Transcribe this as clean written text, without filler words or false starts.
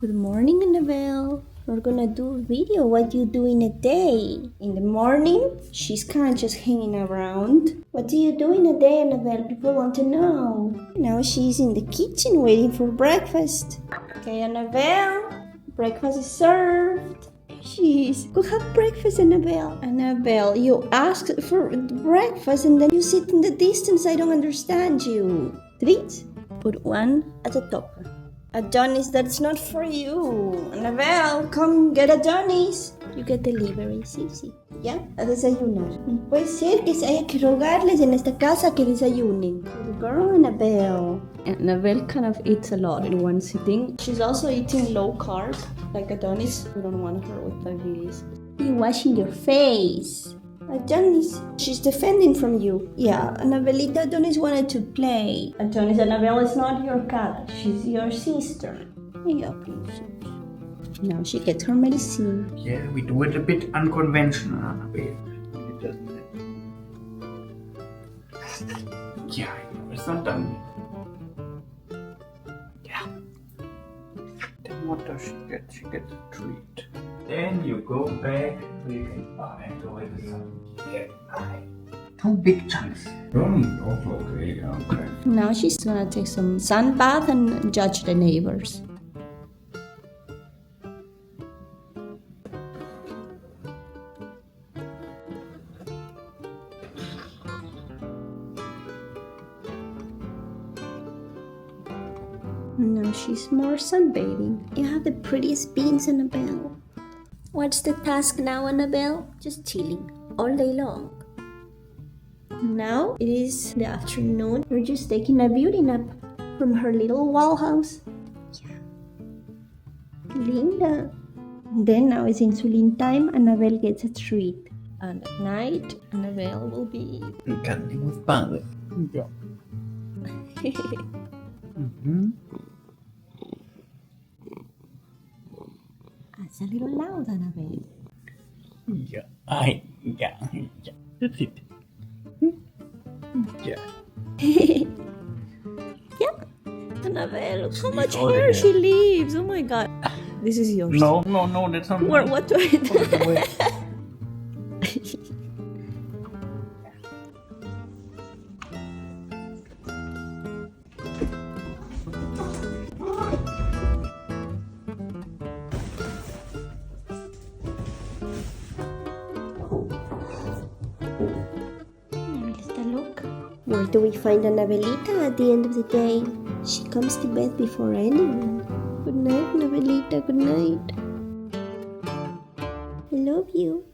Good morning, Annabelle. We're gonna do a video what you do in a day. In the morning, she's kind of just hanging around. What do you do in a day, Annabelle? People want to know. Now she's in the kitchen waiting for breakfast. Okay, Annabelle, breakfast is served. She is. Go have breakfast, Annabelle. Annabelle, you asked for breakfast and then you sit in the distance. I don't understand you. Treats? Put one at the top. Adonis, that's not for you. Annabelle, come get Adonis. You get delivery, sí. ¿Ya? A desayunar. No puede ser que haya que rogarles en esta casa que desayunen. Good girl, Annabelle. Annabelle kind of eats a lot in one sitting. She's also eating low carb, like Adonis. We don't want her with diabetes. You're washing your face. Adonis, she's defending from you. Yeah, Anabelita, Adonis wanted to play. Adonis, Annabelle is not your cat. She's your sister. Yeah, please. Now she gets her medicine. Yeah, we do it a bit unconventional, Annabelle. Yeah, it's not done yet. Yeah. Then what does she get? She gets a treat. Then you go back to your and enjoy the sun. Yeah, two big chunks. Okay. Now she's gonna take some sun bath and judge the neighbors. Now she's more sunbathing. You have the prettiest beans, Annabelle. What's the task now, Annabelle? Just chilling all day long. Now it is the afternoon. We're just taking a beauty nap from her little wall house. Yeah. Linda. Then now it's insulin time. Annabelle gets a treat. And at night, Annabelle will be Cuddling with Padre. Yeah. That's a little loud, Annabelle. Yeah. That's it. Yeah. Yeah. Annabelle, look how much hair she leaves. Oh my god. This is yours. No, that's not mine. What do I do? Look. Where do we find Anabelita at the end of the day? She comes to bed before anyone. Good night, Anabelita. Good night. I love you.